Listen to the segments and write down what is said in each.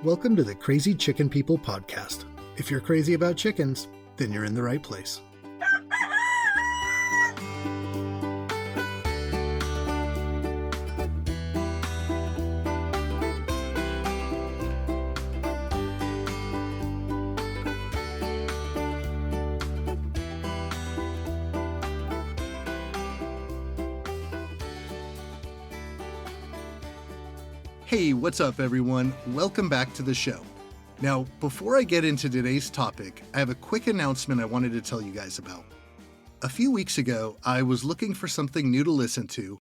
Welcome to the Crazy Chicken People podcast. If you're crazy about chickens, then you're in the right place. Hey, what's up everyone? Welcome back to the show. Now, before I get into today's topic, I have a quick announcement I wanted to tell you guys about. A few weeks ago, I was looking for something new to listen to,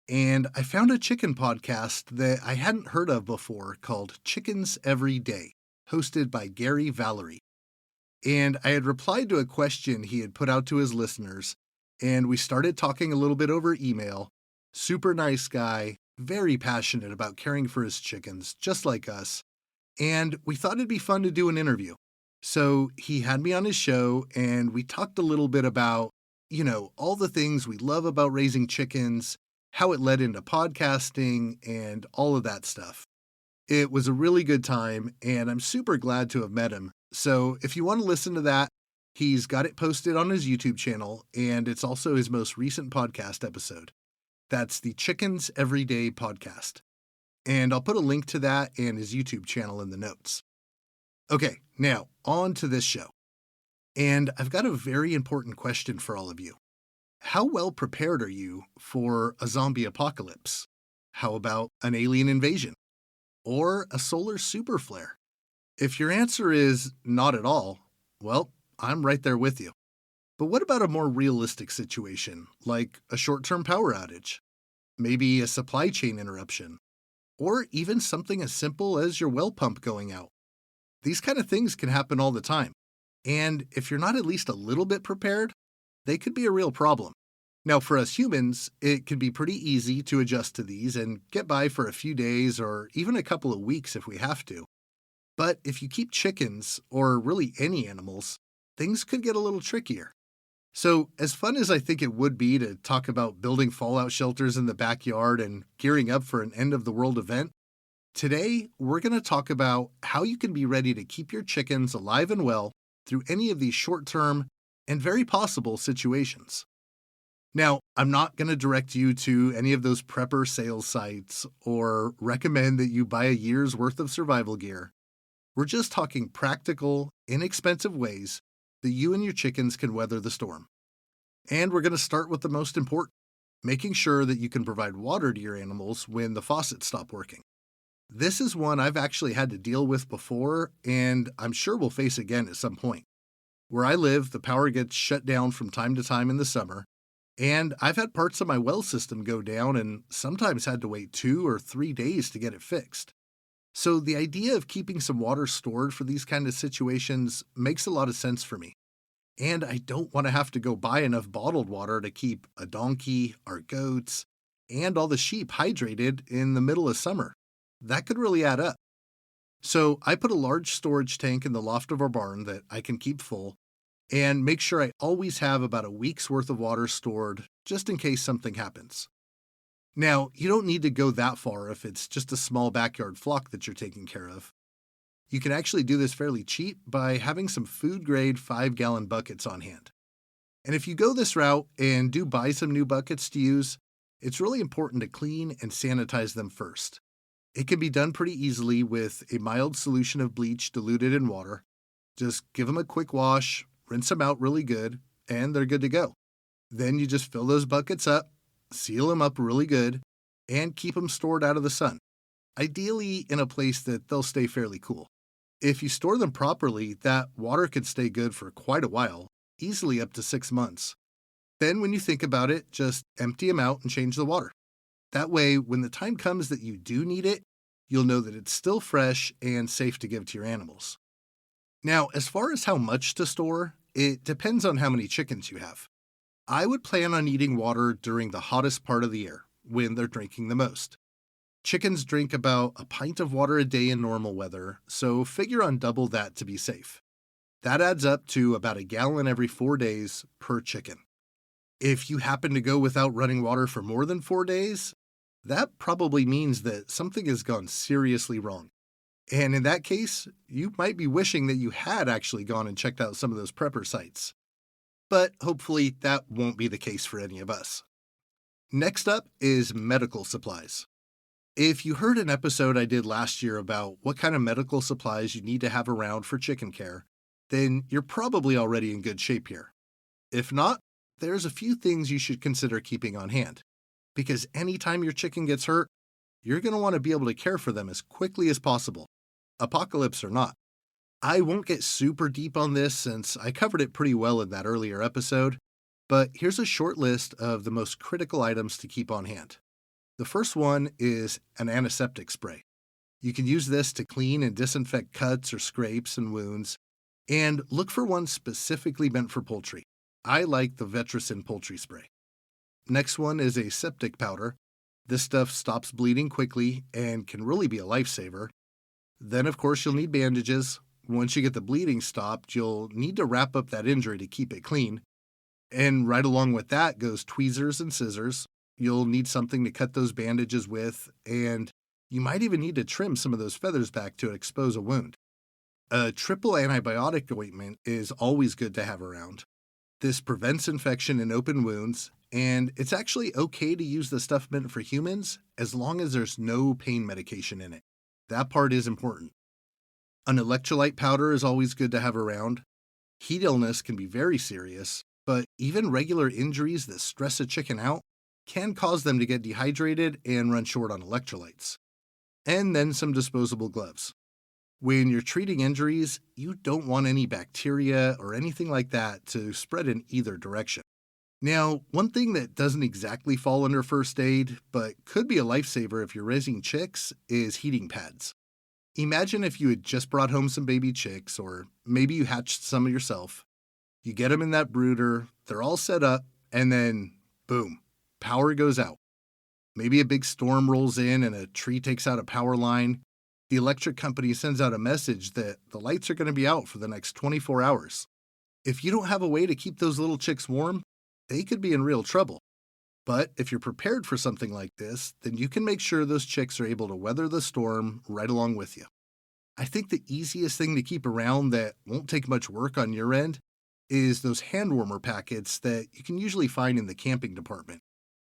and I found a chicken podcast that I hadn't heard of before called Chickens Every Day, hosted by Garry Valerie. And I had replied to a question he had put out to his listeners, and we started talking a little bit over email. Super nice guy. Very passionate about caring for his chickens, just like us, and we thought it'd be fun to do an interview. So he had me on his show, and we talked a little bit about, all the things we love about raising chickens, how it led into podcasting, and all of that stuff. It was a really good time, and I'm super glad to have met him. So if you want to listen to that, he's got it posted on his YouTube channel, and it's also his most recent podcast episode. That's the Chickens Every Day podcast. And I'll put a link to that and his YouTube channel in the notes. Okay, now on to this show. And I've got a very important question for all of you. How well prepared are you for a zombie apocalypse? How about an alien invasion? Or a solar super flare? If your answer is not at all, well, I'm right there with you. But what about a more realistic situation, like a short-term power outage? Maybe a supply chain interruption? Or even something as simple as your well pump going out? These kind of things can happen all the time. And if you're not at least a little bit prepared, they could be a real problem. Now, for us humans, it can be pretty easy to adjust to these and get by for a few days or even a couple of weeks if we have to. But if you keep chickens, or really any animals, things could get a little trickier. So, as fun as I think it would be to talk about building fallout shelters in the backyard and gearing up for an end-of-the-world event, today we're going to talk about how you can be ready to keep your chickens alive and well through any of these short-term and very possible situations. Now, I'm not going to direct you to any of those prepper sales sites or recommend that you buy a year's worth of survival gear. We're just talking practical, inexpensive ways that you and your chickens can weather the storm. And we're going to start with the most important, making sure that you can provide water to your animals when the faucets stop working. This is one I've actually had to deal with before, and I'm sure we'll face again at some point. Where I live, the power gets shut down from time to time in the summer, and I've had parts of my well system go down and sometimes had to wait 2 or 3 days to get it fixed. So the idea of keeping some water stored for these kind of situations makes a lot of sense for me. And I don't want to have to go buy enough bottled water to keep a donkey, our goats, and all the sheep hydrated in the middle of summer. That could really add up. So I put a large storage tank in the loft of our barn that I can keep full and make sure I always have about a week's worth of water stored just in case something happens. Now, you don't need to go that far if it's just a small backyard flock that you're taking care of. You can actually do this fairly cheap by having some food-grade 5-gallon buckets on hand. And if you go this route and do buy some new buckets to use, it's really important to clean and sanitize them first. It can be done pretty easily with a mild solution of bleach diluted in water. Just give them a quick wash, rinse them out really good, and they're good to go. Then you just fill those buckets up, seal them up really good, and keep them stored out of the sun, ideally in a place that they'll stay fairly cool. If you store them properly, that water could stay good for quite a while, easily up to 6 months. Then when you think about it, just empty them out and change the water. That way, when the time comes that you do need it, you'll know that it's still fresh and safe to give to your animals. Now, as far as how much to store, it depends on how many chickens you have. I would plan on eating water during the hottest part of the year, when they're drinking the most. Chickens drink about a pint of water a day in normal weather, so figure on double that to be safe. That adds up to about a gallon every 4 days per chicken. If you happen to go without running water for more than 4 days, that probably means that something has gone seriously wrong. And in that case, you might be wishing that you had actually gone and checked out some of those prepper sites. But hopefully that won't be the case for any of us. Next up is medical supplies. If you heard an episode I did last year about what kind of medical supplies you need to have around for chicken care, then you're probably already in good shape here. If not, there's a few things you should consider keeping on hand. Because anytime your chicken gets hurt, you're going to want to be able to care for them as quickly as possible, apocalypse or not. I won't get super deep on this since I covered it pretty well in that earlier episode, but here's a short list of the most critical items to keep on hand. The first one is an antiseptic spray. You can use this to clean and disinfect cuts or scrapes and wounds, and look for one specifically meant for poultry. I like the Vetricin poultry spray. Next one is a septic powder. This stuff stops bleeding quickly and can really be a lifesaver. Then, of course, you'll need bandages. Once you get the bleeding stopped, you'll need to wrap up that injury to keep it clean. And right along with that goes tweezers and scissors. You'll need something to cut those bandages with, and you might even need to trim some of those feathers back to expose a wound. A triple antibiotic ointment is always good to have around. This prevents infection in open wounds, and it's actually okay to use the stuff meant for humans as long as there's no pain medication in it. That part is important. An electrolyte powder is always good to have around. Heat illness can be very serious, but even regular injuries that stress a chicken out can cause them to get dehydrated and run short on electrolytes. And then some disposable gloves. When you're treating injuries, you don't want any bacteria or anything like that to spread in either direction. Now, one thing that doesn't exactly fall under first aid, but could be a lifesaver if you're raising chicks, is heating pads. Imagine if you had just brought home some baby chicks, or maybe you hatched some yourself. You get them in that brooder, they're all set up, and then, boom, power goes out. Maybe a big storm rolls in and a tree takes out a power line. The electric company sends out a message that the lights are going to be out for the next 24 hours. If you don't have a way to keep those little chicks warm, they could be in real trouble. But if you're prepared for something like this, then you can make sure those chicks are able to weather the storm right along with you. I think the easiest thing to keep around that won't take much work on your end is those hand warmer packets that you can usually find in the camping department.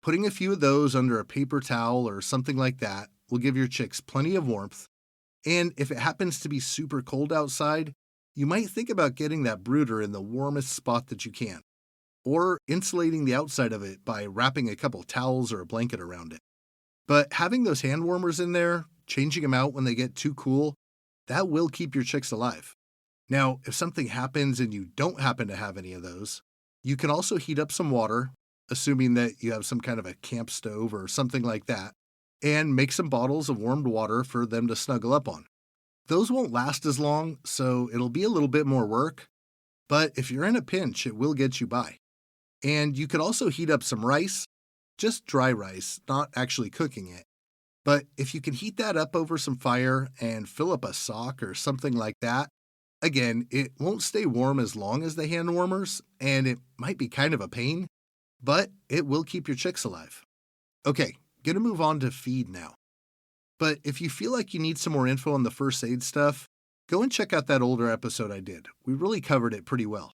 Putting a few of those under a paper towel or something like that will give your chicks plenty of warmth. And if it happens to be super cold outside, you might think about getting that brooder in the warmest spot that you can, or insulating the outside of it by wrapping a couple towels or a blanket around it. But having those hand warmers in there, changing them out when they get too cool, that will keep your chicks alive. Now, if something happens and you don't happen to have any of those, you can also heat up some water, assuming that you have some kind of a camp stove or something like that, and make some bottles of warmed water for them to snuggle up on. Those won't last as long, so it'll be a little bit more work, but if you're in a pinch, it will get you by. And you could also heat up some rice, just dry rice, not actually cooking it. But if you can heat that up over some fire and fill up a sock or something like that, again, it won't stay warm as long as the hand warmers, and it might be kind of a pain, but it will keep your chicks alive. Okay, gonna move on to feed now. But if you feel like you need some more info on the first aid stuff, go and check out that older episode I did. We really covered it pretty well.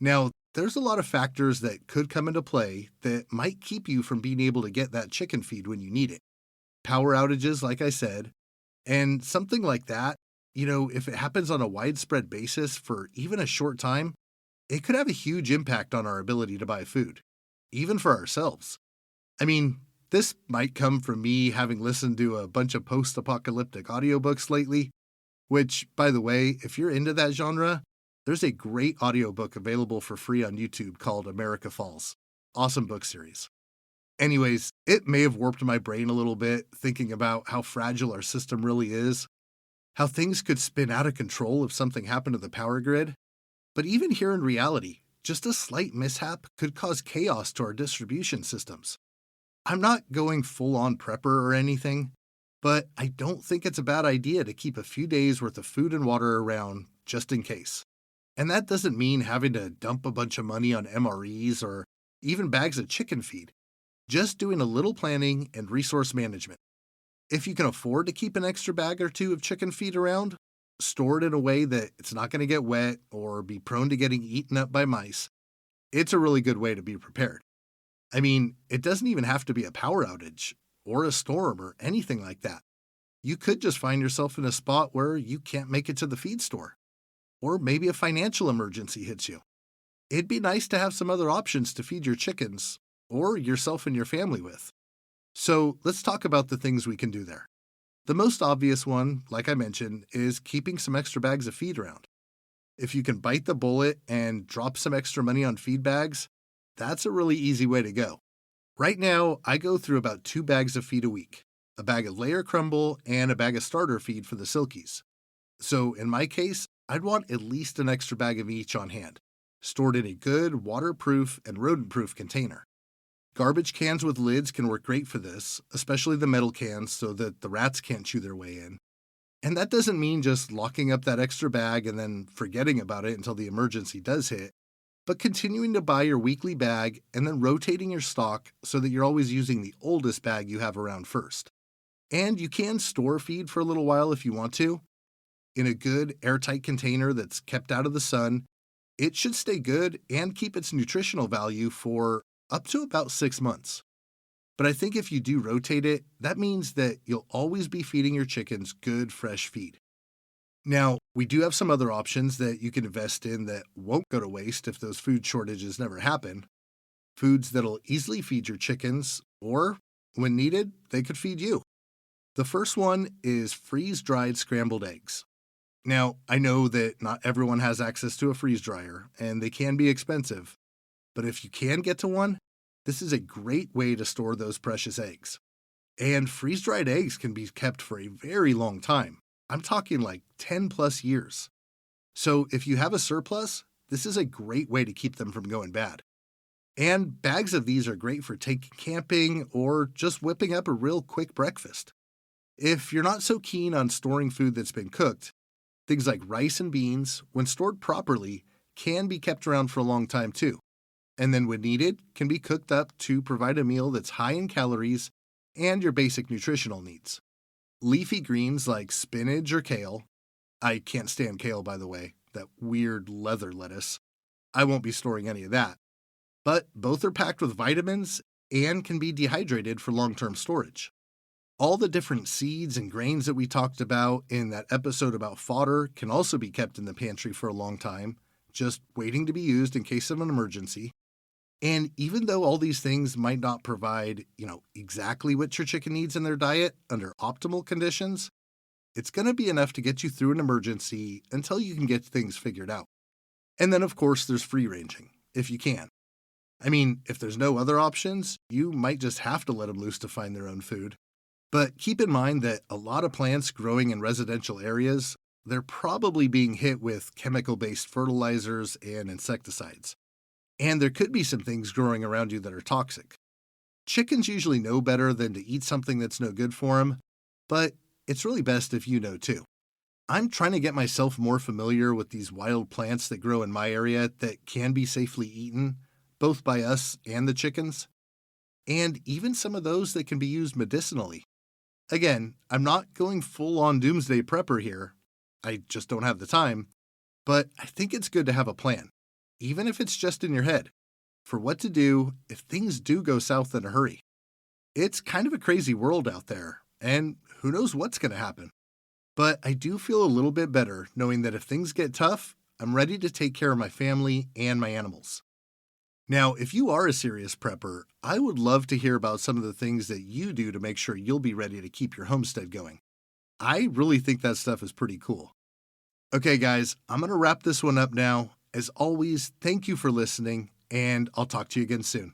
Now, there's a lot of factors that could come into play that might keep you from being able to get that chicken feed when you need it. Power outages, like I said, and something like that, if it happens on a widespread basis for even a short time, it could have a huge impact on our ability to buy food, even for ourselves. I mean, this might come from me having listened to a bunch of post-apocalyptic audiobooks lately, which, by the way, if you're into that genre, there's a great audiobook available for free on YouTube called America Falls. Awesome book series. Anyways, it may have warped my brain a little bit thinking about how fragile our system really is, how things could spin out of control if something happened to the power grid. But even here in reality, just a slight mishap could cause chaos to our distribution systems. I'm not going full-on prepper or anything, but I don't think it's a bad idea to keep a few days worth of food and water around just in case. And that doesn't mean having to dump a bunch of money on MREs or even bags of chicken feed, just doing a little planning and resource management. If you can afford to keep an extra bag or two of chicken feed around, store it in a way that it's not going to get wet or be prone to getting eaten up by mice. It's a really good way to be prepared. I mean, it doesn't even have to be a power outage or a storm or anything like that. You could just find yourself in a spot where you can't make it to the feed store, or maybe a financial emergency hits you. It'd be nice to have some other options to feed your chickens or yourself and your family with. So let's talk about the things we can do there. The most obvious one, like I mentioned, is keeping some extra bags of feed around. If you can bite the bullet and drop some extra money on feed bags, that's a really easy way to go. Right now, I go through about 2 bags of feed a week, a bag of layer crumble and a bag of starter feed for the silkies. So in my case, I'd want at least an extra bag of each on hand, stored in a good waterproof and rodent-proof container. Garbage cans with lids can work great for this, especially the metal cans so that the rats can't chew their way in. And that doesn't mean just locking up that extra bag and then forgetting about it until the emergency does hit, but continuing to buy your weekly bag and then rotating your stock so that you're always using the oldest bag you have around first. And you can store feed for a little while if you want to. In a good airtight container that's kept out of the sun, it should stay good and keep its nutritional value for up to about 6 months. But I think if you do rotate it, that means that you'll always be feeding your chickens good, fresh feed. Now, we do have some other options that you can invest in that won't go to waste if those food shortages never happen. Foods that'll easily feed your chickens, or, when needed, they could feed you. The first one is freeze-dried scrambled eggs. Now, I know that not everyone has access to a freeze dryer, and they can be expensive. But if you can get to one, this is a great way to store those precious eggs. And freeze-dried eggs can be kept for a very long time. I'm talking like 10 plus years. So if you have a surplus, this is a great way to keep them from going bad. And bags of these are great for taking camping or just whipping up a real quick breakfast. If you're not so keen on storing food that's been cooked, things like rice and beans, when stored properly, can be kept around for a long time too. And then when needed, can be cooked up to provide a meal that's high in calories and your basic nutritional needs. Leafy greens like spinach or kale — I can't stand kale, by the way, that weird leather lettuce — I won't be storing any of that. But both are packed with vitamins and can be dehydrated for long-term storage. All the different seeds and grains that we talked about in that episode about fodder can also be kept in the pantry for a long time, just waiting to be used in case of an emergency. And even though all these things might not provide, exactly what your chicken needs in their diet under optimal conditions, it's going to be enough to get you through an emergency until you can get things figured out. And then, of course, there's free ranging, if you can. I mean, if there's no other options, you might just have to let them loose to find their own food. But keep in mind that a lot of plants growing in residential areas, they're probably being hit with chemical-based fertilizers and insecticides. And there could be some things growing around you that are toxic. Chickens usually know better than to eat something that's no good for them, but it's really best if you know too. I'm trying to get myself more familiar with these wild plants that grow in my area that can be safely eaten, both by us and the chickens, and even some of those that can be used medicinally. Again, I'm not going full-on doomsday prepper here. I just don't have the time. But I think it's good to have a plan, even if it's just in your head, for what to do if things do go south in a hurry. It's kind of a crazy world out there, and who knows what's going to happen. But I do feel a little bit better knowing that if things get tough, I'm ready to take care of my family and my animals. Now, if you are a serious prepper, I would love to hear about some of the things that you do to make sure you'll be ready to keep your homestead going. I really think that stuff is pretty cool. Okay, guys, I'm going to wrap this one up now. As always, thank you for listening, and I'll talk to you again soon.